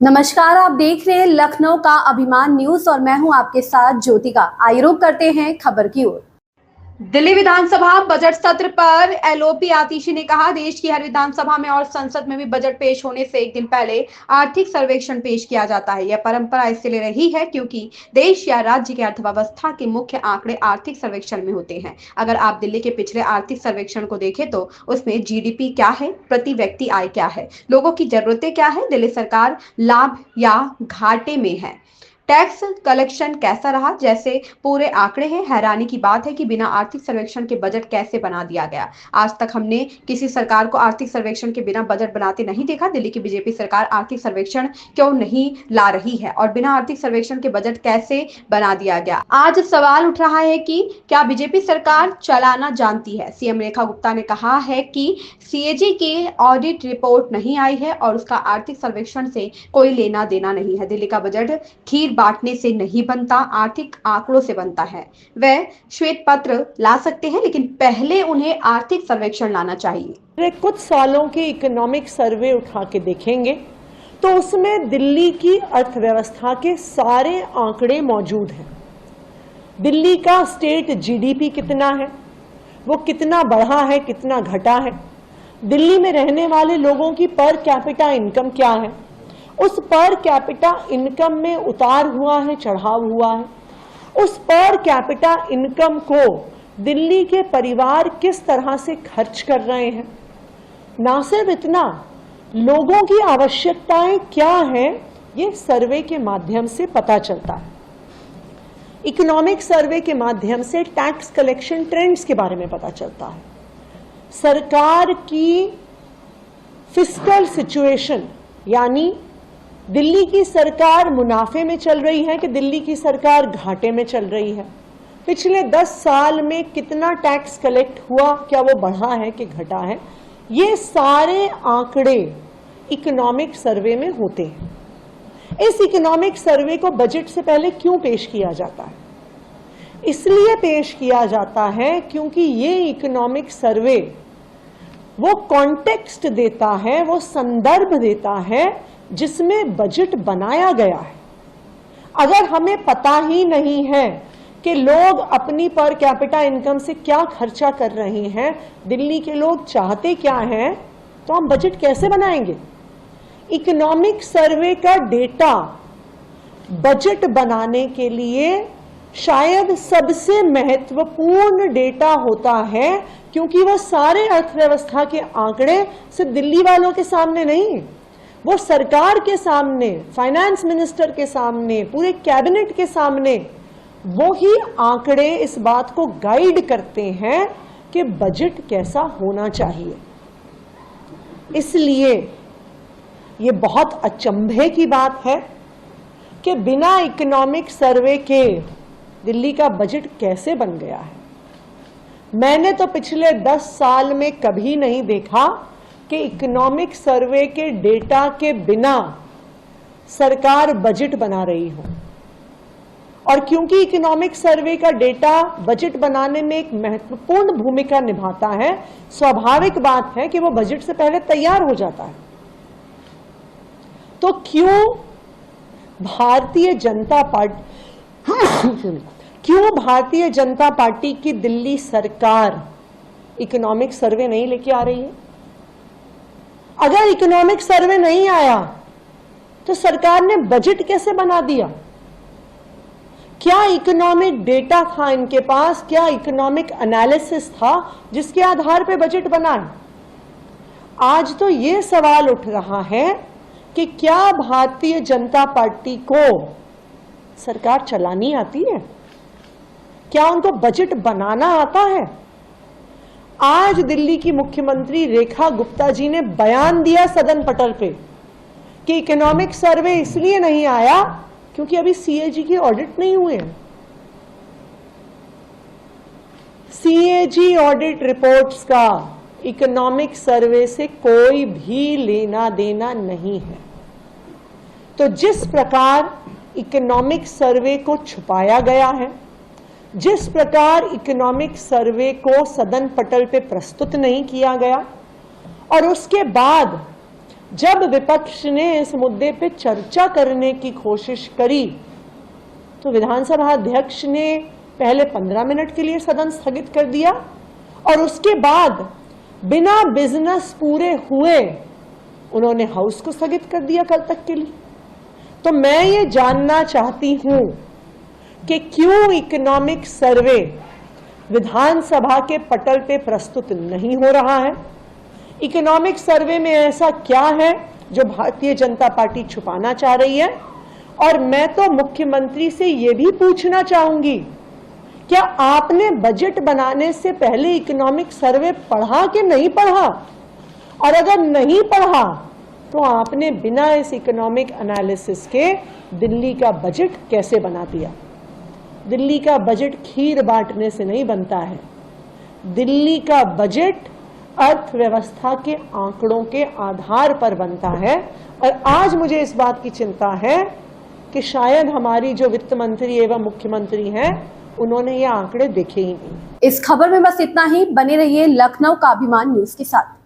नमस्कार, आप देख रहे हैं लखनऊ का अभिमान न्यूज और मैं हूं आपके साथ ज्योतिका। आइए रुक करते हैं खबर की ओर। दिल्ली विधानसभा बजट सत्र पर एलओपी आतिशी ने कहा, देश की हर विधानसभा में और संसद में भी बजट पेश होने से एक दिन पहले आर्थिक सर्वेक्षण पेश किया जाता है। यह परंपरा इसलिए रही है क्योंकि देश या राज्य की अर्थव्यवस्था के मुख्य आंकड़े आर्थिक सर्वेक्षण में होते हैं। अगर आप दिल्ली के पिछले आर्थिक सर्वेक्षण को देखें तो उसमें जीडीपी क्या है, प्रति व्यक्ति आय क्या है, लोगों की जरूरतें क्या है, दिल्ली सरकार लाभ या घाटे में है, टैक्स कलेक्शन कैसा रहा, जैसे पूरे आंकड़े हैं। हैरानी की बात है कि बिना आर्थिक सर्वेक्षण के बजट कैसे बना दिया गया। आज तक हमने किसी सरकार को आर्थिक सर्वेक्षण के बिना बजट बनाते नहीं देखा। दिल्ली की बीजेपी सरकार आर्थिक सर्वेक्षण क्यों नहीं ला रही है और बिना आर्थिक सर्वेक्षण के बजट कैसे बना दिया गया। आज सवाल उठ रहा है कि क्या बीजेपी सरकार चलाना जानती है। सीएम रेखा गुप्ता ने कहा है कि सीएजी की ऑडिट रिपोर्ट नहीं आई है और उसका आर्थिक सर्वेक्षण से कोई लेना देना नहीं है। दिल्ली का बजट खीर बांटने से नहीं बनता, आर्थिक आंकड़ों से बनता है। वह श्वेत पत्र ला सकते हैं, लेकिन पहले उन्हें आर्थिक सर्वेक्षण लाना चाहिए। कुछ सालों के इकोनॉमिक सर्वे उठा के देखेंगे तो उसमें दिल्ली की अर्थव्यवस्था के सारे आंकड़े मौजूद हैं। दिल्ली का स्टेट जीडीपी कितना है, वो कितना बढ़ा है, कितना घटा है, दिल्ली में रहने वाले लोगों की पर कैपिटा इनकम क्या है, उस पर कैपिटा इनकम में उतार हुआ है, चढ़ाव हुआ है, उस पर कैपिटा इनकम को दिल्ली के परिवार किस तरह से खर्च कर रहे हैं। ना सिर्फ इतना, लोगों की आवश्यकताएं क्या हैं, ये सर्वे के माध्यम से पता चलता है। इकोनॉमिक सर्वे के माध्यम से टैक्स कलेक्शन ट्रेंड्स के बारे में पता चलता है। सरकार की फिस्कल सिचुएशन, यानी दिल्ली की सरकार मुनाफे में चल रही है कि दिल्ली की सरकार घाटे में चल रही है, पिछले 10 साल में कितना टैक्स कलेक्ट हुआ, क्या वो बढ़ा है कि घटा है, ये सारे आंकड़े इकोनॉमिक सर्वे में होते हैं। इस इकोनॉमिक सर्वे को बजट से पहले क्यों पेश किया जाता है? इसलिए पेश किया जाता है क्योंकि ये इकोनॉमिक सर्वे वो कॉन्टेक्स्ट देता है, वो संदर्भ देता है जिसमें बजट बनाया गया है। अगर हमें पता ही नहीं है कि लोग अपनी पर कैपिटा इनकम से क्या खर्चा कर रहे हैं, दिल्ली के लोग चाहते क्या हैं, तो हम बजट कैसे बनाएंगे? इकोनॉमिक सर्वे का डेटा बजट बनाने के लिए शायद सबसे महत्वपूर्ण डेटा होता है, क्योंकि वो सारे अर्थव्यवस्था के आंकड़े सिर्फ दिल्ली वालों के सामने नहीं, वो सरकार के सामने, फाइनेंस मिनिस्टर के सामने, पूरे कैबिनेट के सामने वो ही आंकड़े इस बात को गाइड करते हैं कि बजट कैसा होना चाहिए। इसलिए ये बहुत अचंभे की बात है कि बिना इकोनॉमिक सर्वे के दिल्ली का बजट कैसे बन गया है। मैंने तो पिछले 10 साल में कभी नहीं देखा कि इकोनॉमिक सर्वे के डेटा के बिना सरकार बजट बना रही हो। और क्योंकि इकोनॉमिक सर्वे का डेटा बजट बनाने में एक महत्वपूर्ण भूमिका निभाता है, स्वाभाविक बात है कि वो बजट से पहले तैयार हो जाता है। तो क्यों भारतीय जनता पार्टी की दिल्ली सरकार इकोनॉमिक सर्वे नहीं लेके आ रही है? अगर इकोनॉमिक सर्वे नहीं आया तो सरकार ने बजट कैसे बना दिया? क्या इकोनॉमिक डेटा था इनके पास? क्या इकोनॉमिक एनालिसिस था जिसके आधार पे बजट बना है? आज तो ये सवाल उठ रहा है कि क्या भारतीय जनता पार्टी को सरकार चलानी आती है? क्या उनको बजट बनाना आता है? आज दिल्ली की मुख्यमंत्री रेखा गुप्ता जी ने बयान दिया सदन पटल पे कि इकोनॉमिक सर्वे इसलिए नहीं आया क्योंकि अभी सीएजी की ऑडिट नहीं हुए हैं। सीएजी ऑडिट रिपोर्ट्स का इकोनॉमिक सर्वे से कोई भी लेना देना नहीं है। तो जिस प्रकार इकोनॉमिक सर्वे को छुपाया गया है, जिस प्रकार इकोनॉमिक सर्वे को सदन पटल पे प्रस्तुत नहीं किया गया और उसके बाद जब विपक्ष ने इस मुद्दे पे चर्चा करने की कोशिश करी तो विधानसभा अध्यक्ष ने पहले 15 मिनट के लिए सदन स्थगित कर दिया और उसके बाद बिना बिजनेस पूरे हुए उन्होंने हाउस को स्थगित कर दिया कल तक के लिए। तो मैं ये जानना चाहती हूं कि क्यों इकोनॉमिक सर्वे विधानसभा के पटल पे प्रस्तुत नहीं हो रहा है। इकोनॉमिक सर्वे में ऐसा क्या है जो भारतीय जनता पार्टी छुपाना चाह रही है। और मैं तो मुख्यमंत्री से ये भी पूछना चाहूंगी, क्या आपने बजट बनाने से पहले इकोनॉमिक सर्वे पढ़ा कि नहीं पढ़ा, और अगर नहीं पढ़ा तो आपने बिना इस इकोनॉमिक एनालिसिस के दिल्ली का बजट कैसे बना दिया। दिल्ली का बजट खीर बांटने से नहीं बनता है। दिल्ली का बजट अर्थव्यवस्था के आंकड़ों के आधार पर बनता है। और आज मुझे इस बात की चिंता है कि शायद हमारी जो वित्त मंत्री एवं मुख्यमंत्री हैं उन्होंने ये आंकड़े देखे ही नहीं। इस खबर में बस इतना ही। बने रहिए लखनऊ का अभिमान न्यूज के साथ।